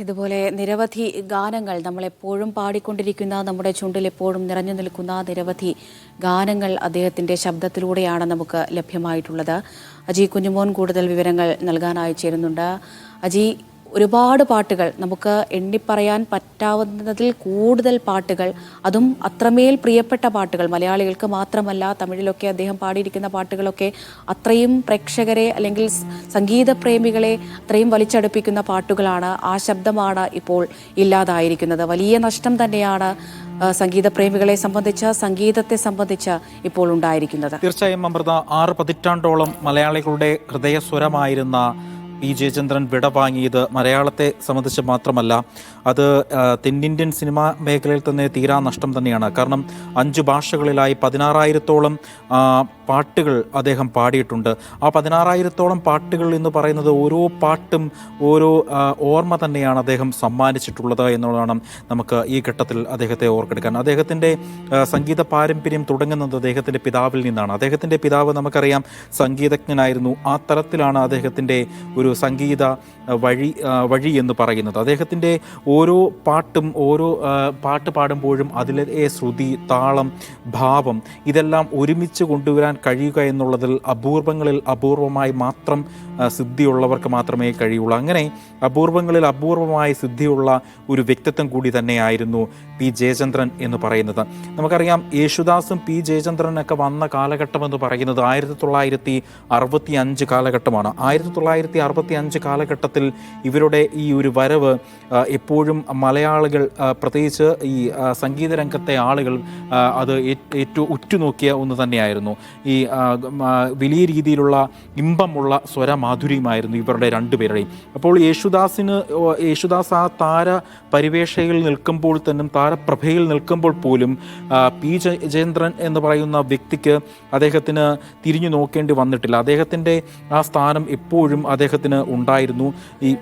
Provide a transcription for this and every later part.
ഇതുപോലെ നിരവധി ഗാനങ്ങൾ നമ്മളെപ്പോഴും പാടിക്കൊണ്ടിരിക്കുന്ന, നമ്മുടെ ചുണ്ടിൽ എപ്പോഴും നിറഞ്ഞു നിൽക്കുന്ന നിരവധി ഗാനങ്ങൾ അദ്ദേഹത്തിൻ്റെ ശബ്ദത്തിലൂടെയാണ് നമുക്ക് ലഭ്യമായിട്ടുള്ളത്. അജി കുഞ്ഞുമോൻ കൂടുതൽ വിവരങ്ങൾ നൽകാനായി ചേരുന്നുണ്ട്. അജി, ഒരുപാട് പാട്ടുകൾ, നമുക്ക് എണ്ണിപ്പറയാൻ പറ്റാവുന്നതിൽ കൂടുതൽ പാട്ടുകൾ, അതും അത്രമേൽ പ്രിയപ്പെട്ട പാട്ടുകൾ, മലയാളികൾക്ക് മാത്രമല്ല തമിഴിലൊക്കെ അദ്ദേഹം പാടിയിരിക്കുന്ന പാട്ടുകളൊക്കെ അത്രയും പ്രേക്ഷകരെ അല്ലെങ്കിൽ സംഗീത പ്രേമികളെ അത്രയും വലിച്ചടുപ്പിക്കുന്ന പാട്ടുകളാണ്. ആ ശബ്ദമാണ് ഇപ്പോൾ ഇല്ലാതായിരിക്കുന്നത്. വലിയ നഷ്ടം തന്നെയാണ് സംഗീത പ്രേമികളെ സംബന്ധിച്ച്, സംഗീതത്തെ സംബന്ധിച്ച് ഇപ്പോൾ ഉണ്ടായിരിക്കുന്നത്. തീർച്ചയായും അമൃത, 6 പതിറ്റാണ്ടോളം മലയാളികളുടെ ഹൃദയസ്വരമായിരുന്ന പി ജയചന്ദ്രൻ വിട വാങ്ങിയത് മലയാളത്തെ സംബന്ധിച്ച് മാത്രമല്ല, അത് തെന്നിന്ത്യൻ സിനിമാ മേഖലയിൽ തന്നെ തീരാ നഷ്ടം തന്നെയാണ്. കാരണം 5 ഭാഷകളിലായി 16,000-ഓളം പാട്ടുകൾ അദ്ദേഹം പാടിയിട്ടുണ്ട്. ആ 16,000-ഓളം പാട്ടുകൾ എന്ന് പറയുന്നത് ഓരോ പാട്ടും ഓരോ ഓർമ്മ തന്നെയാണ് അദ്ദേഹം സമ്മാനിച്ചിട്ടുള്ളത് എന്നുള്ളതാണ് നമുക്ക് ഈ ഘട്ടത്തിൽ അദ്ദേഹത്തെ ഓർത്തെടുക്കാൻ. അദ്ദേഹത്തിൻ്റെ സംഗീത പാരമ്പര്യം തുടങ്ങുന്നത് അദ്ദേഹത്തിൻ്റെ പിതാവിൽ നിന്നാണ്. അദ്ദേഹത്തിൻ്റെ പിതാവ് നമുക്കറിയാം സംഗീതജ്ഞനായിരുന്നു. ആ തലത്തിലാണ് അദ്ദേഹത്തിൻ്റെ ഒരു സംഗീത വഴി എന്ന് പറയുന്നത്. അദ്ദേഹത്തിൻ്റെ ഓരോ പാട്ടും ഓരോ പാട്ട് പാടുമ്പോഴും അതിലെ ശ്രുതി, താളം, ഭാവം ഇതെല്ലാം ഒരുമിച്ച് കൊണ്ടുവരാൻ കഴിയുക എന്നുള്ളതിൽ അപൂർവങ്ങളിൽ അപൂർവമായി മാത്രം സിദ്ധിയുള്ളവർക്ക് മാത്രമേ കഴിയുള്ളൂ. അങ്ങനെ അപൂർവങ്ങളിൽ അപൂർവമായി സിദ്ധിയുള്ള ഒരു വ്യക്തിത്വം കൂടി തന്നെയായിരുന്നു പി ജയചന്ദ്രൻ എന്ന് പറയുന്നത്. നമുക്കറിയാം യേശുദാസും പി ജയചന്ദ്രനൊക്കെ വന്ന കാലഘട്ടം എന്ന് പറയുന്നത് 1965 കാലഘട്ടമാണ്. 1965 കാലഘട്ടത്തിൽ ഇവരുടെ ഈ ഒരു വരവ് എപ്പോഴും മലയാളികൾ, പ്രത്യേകിച്ച് ഈ സംഗീത രംഗത്തെ ആളുകൾ അത് ഏറ്റവും ഉറ്റുനോക്കിയ ഒന്ന് തന്നെയായിരുന്നു. ഈ വലിയ രീതിയിലുള്ള ഇമ്പമുള്ള സ്വരമാധുര്യമായിരുന്നു ഇവരുടെ രണ്ടുപേരുടെയും. അപ്പോൾ യേശുദാസ് ആ താര പരിവേഷയിൽ നിൽക്കുമ്പോൾ തന്നെ, താരപ്രഭയിൽ നിൽക്കുമ്പോൾ പോലും പി ജയചന്ദ്രൻ എന്ന് പറയുന്ന വ്യക്തിക്ക് അദ്ദേഹത്തിന് തിരിഞ്ഞു നോക്കേണ്ടി വന്നിട്ടില്ല. അദ്ദേഹത്തിൻ്റെ ആ സ്ഥാനം എപ്പോഴും അദ്ദേഹത്തിന് ഉണ്ടായിരുന്നു.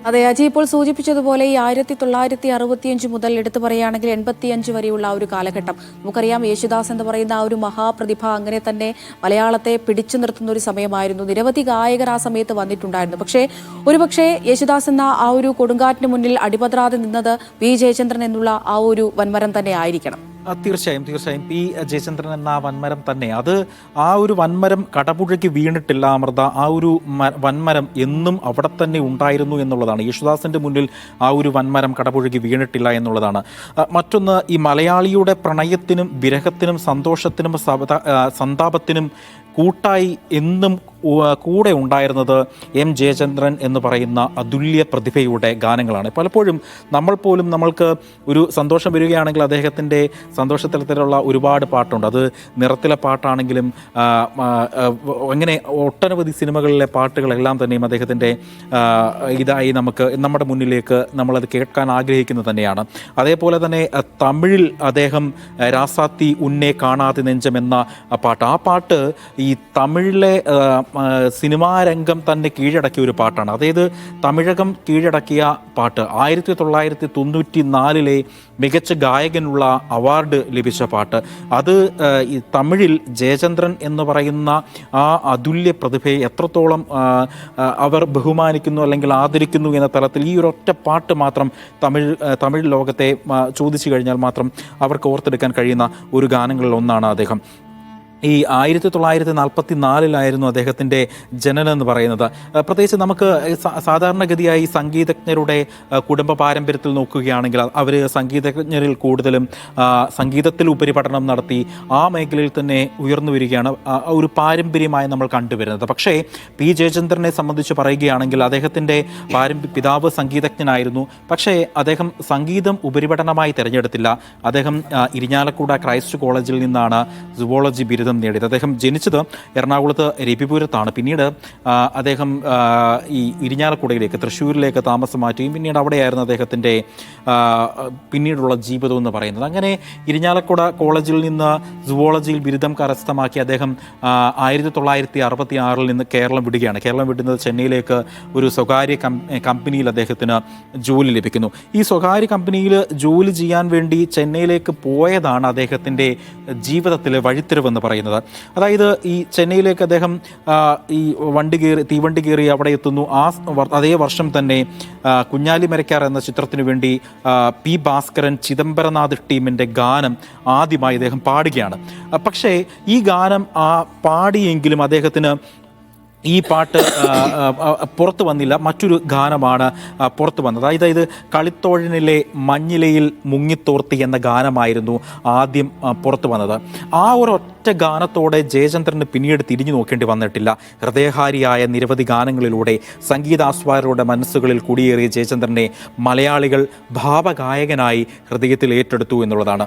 അതെ അജി, ഇപ്പോൾ സൂചിപ്പിച്ചതുപോലെ ഈ 1965 മുതൽ എടുത്തു പറയുകയാണെങ്കിൽ 85 വരെയുള്ള ആ ഒരു കാലഘട്ടം, നമുക്കറിയാം യേശുദാസ് എന്ന് പറയുന്ന ആ ഒരു മഹാപ്രതിഭ അങ്ങനെ തന്നെ മലയാളത്തെ പിടിച്ചു നിർത്തുന്ന ഒരു സമയമായിരുന്നു. നിരവധി ഗായകർ ആ സമയത്ത് വന്നിട്ടുണ്ടായിരുന്നു. പക്ഷേ ഒരുപക്ഷെ യേശുദാസ് എന്ന ആ ഒരു കൊടുങ്കാറ്റിന് മുന്നിൽ അടിപതറാതെ നിന്നത് പി ജയചന്ദ്രൻ എന്നുള്ള ആ ഒരു വൻമരം തന്നെ ആയിരിക്കണം. തീർച്ചയായും പി ജയചന്ദ്രൻ എന്ന ആ വൻമരം തന്നെ, അത് ആ ഒരു വൻമരം കടപുഴയ്ക്ക് വീണിട്ടില്ല അമൃത. ആ ഒരു വൻമരം എന്നും അവിടെ തന്നെ ഉണ്ടായിരുന്നു എന്നുള്ളതാണ്. യേശുദാസിൻ്റെ മുന്നിൽ ആ ഒരു വൻമരം കടപുഴയ്ക്ക് വീണിട്ടില്ല എന്നുള്ളതാണ്. മറ്റൊന്ന്, ഈ മലയാളിയുടെ പ്രണയത്തിനും വിരഹത്തിനും സന്തോഷത്തിനും സന്താപത്തിനും കൂട്ടായി എന്നും കൂടെ ഉണ്ടായിരുന്നത് എം ജയചന്ദ്രൻ എന്ന് പറയുന്ന അതുല്യ പ്രതിഭയുടെ ഗാനങ്ങളാണ്. പലപ്പോഴും നമ്മൾക്ക് ഒരു സന്തോഷം വരികയാണെങ്കിൽ അദ്ദേഹത്തിൻ്റെ സന്തോഷത്തലത്തിലുള്ള ഒരുപാട് പാട്ടുണ്ട്. അത് നിറത്തിലെ പാട്ടാണെങ്കിലും അങ്ങനെ ഒട്ടനവധി സിനിമകളിലെ പാട്ടുകളെല്ലാം തന്നെയും അദ്ദേഹത്തിൻ്റെ ഇതായി നമ്മുടെ മുന്നിലേക്ക് നമ്മളത് കേൾക്കാൻ ആഗ്രഹിക്കുന്നത് തന്നെയാണ്. അതേപോലെ തന്നെ തമിഴിൽ അദ്ദേഹം രാസാത്തി ഉന്നെ കാണാതെ നെഞ്ചം എന്ന പാട്ട്, ആ പാട്ട് ഈ തമിഴിലെ സിനിമാ രംഗം തന്നെ കീഴടക്കിയ ഒരു പാട്ടാണ്. അതായത് തമിഴകം കീഴടക്കിയ പാട്ട്, 1994 മികച്ച ഗായകനുള്ള അവാർഡ് ലഭിച്ച പാട്ട്. അത് ഈ തമിഴിൽ ജയചന്ദ്രൻ എന്ന് പറയുന്ന ആ അതുല്യ പ്രതിഭയെ എത്രത്തോളം അവർ ബഹുമാനിക്കുന്നു അല്ലെങ്കിൽ ആദരിക്കുന്നു എന്ന തലത്തിൽ ഈ ഒരു ഒറ്റ പാട്ട് മാത്രം തമിഴ് ലോകത്തെ ചോദിച്ചു കഴിഞ്ഞാൽ മാത്രം അവർക്ക് ഓർത്തെടുക്കാൻ കഴിയുന്ന ഒരു ഗാനങ്ങളിൽ ഒന്നാണ് അദ്ദേഹം. ഈ 1944 അദ്ദേഹത്തിൻ്റെ ജനനം എന്ന് പറയുന്നത്. പ്രത്യേകിച്ച് നമുക്ക് സാധാരണഗതിയായി സംഗീതജ്ഞരുടെ കുടുംബ പാരമ്പര്യത്തിൽ നോക്കുകയാണെങ്കിൽ അവർ സംഗീതജ്ഞരിൽ കൂടുതലും സംഗീതത്തിൽ ഉപരിപഠനം നടത്തി ആ മേഖലയിൽ തന്നെ ഉയർന്നു വരികയാണ് ഒരു പാരമ്പര്യമായി നമ്മൾ കണ്ടുവരുന്നത്. പക്ഷേ പി ജയചന്ദ്രനെ സംബന്ധിച്ച് പറയുകയാണെങ്കിൽ അദ്ദേഹത്തിൻ്റെ പിതാവ് സംഗീതജ്ഞനായിരുന്നു. പക്ഷേ അദ്ദേഹം സംഗീതം ഉപരിപഠനമായി തിരഞ്ഞെടുത്തില്ല. അദ്ദേഹം ഇരിഞ്ഞാലക്കുട ക്രൈസ്റ്റ് കോളേജിൽ നിന്നാണ് സുവോളജി ബിരുദം നേടിയത്. അദ്ദേഹം ജനിച്ചത് എറണാകുളത്ത് രവിപുരത്താണ്. പിന്നീട് അദ്ദേഹം ഈ ഇരിഞ്ഞാലക്കുടയിലേക്ക്, തൃശ്ശൂരിലേക്ക് താമസം മാറ്റുകയും പിന്നീട് അവിടെയായിരുന്നു അദ്ദേഹത്തിൻ്റെ പിന്നീടുള്ള ജീവിതം എന്ന് പറയുന്നത്. അങ്ങനെ ഇരിഞ്ഞാലക്കുട കോളേജിൽ നിന്ന് സുവോളജിയിൽ ബിരുദം കരസ്ഥമാക്കി അദ്ദേഹം 1966 നിന്ന് കേരളം വിടുകയാണ്. കേരളം വിടുന്നത് ചെന്നൈയിലേക്ക് ഒരു സ്വകാര്യ കമ്പനിയിൽ അദ്ദേഹത്തിന് ജോലി ലഭിക്കുന്നു. ഈ സ്വകാര്യ കമ്പനിയിൽ ജോലി ചെയ്യാൻ വേണ്ടി ചെന്നൈയിലേക്ക് പോയതാണ് അദ്ദേഹത്തിൻ്റെ ജീവിതത്തിലെ വഴിത്തിരിവെന്ന് പറയുന്നത്. പറയുന്നത്. അതായത് ഈ ചെന്നൈയിലേക്ക് അദ്ദേഹം ഈ തീവണ്ടി കയറി അവിടെ എത്തുന്നു. അതേ വർഷം തന്നെ കുഞ്ഞാലി മരക്കാർ എന്ന ചിത്രത്തിനു വേണ്ടി പി ഭാസ്കരൻ ചിദംബരനാഥ് ടീമിൻ്റെ ഗാനം ആദ്യമായി അദ്ദേഹം പാടുകയാണ്. പക്ഷേ ഈ ഗാനം പാടിയെങ്കിലും അദ്ദേഹത്തിന് ഈ പാട്ട് പുറത്തു വന്നില്ല. മറ്റൊരു ഗാനമാണ് പുറത്തു വന്നത്. അതായത് കളിത്തോഴനിലെ മഞ്ഞിലയിൽ മുങ്ങിത്തോർത്തി എന്ന ഗാനമായിരുന്നു ആദ്യം പുറത്തു വന്നത്. ആ ഒരൊറ്റ ഗാനത്തോടെ ജയചന്ദ്രന് പിന്നീട് തിരിഞ്ഞു നോക്കേണ്ടി വന്നിട്ടില്ല. ഹൃദയഹാരിയായ നിരവധി ഗാനങ്ങളിലൂടെ സംഗീതാസ്വാദകരുടെ മനസ്സുകളിൽ കുടിയേറിയ ജയചന്ദ്രനെ മലയാളികൾ ഭാവഗായകനായി ഹൃദയത്തിൽ ഏറ്റെടുത്തു എന്നുള്ളതാണ്.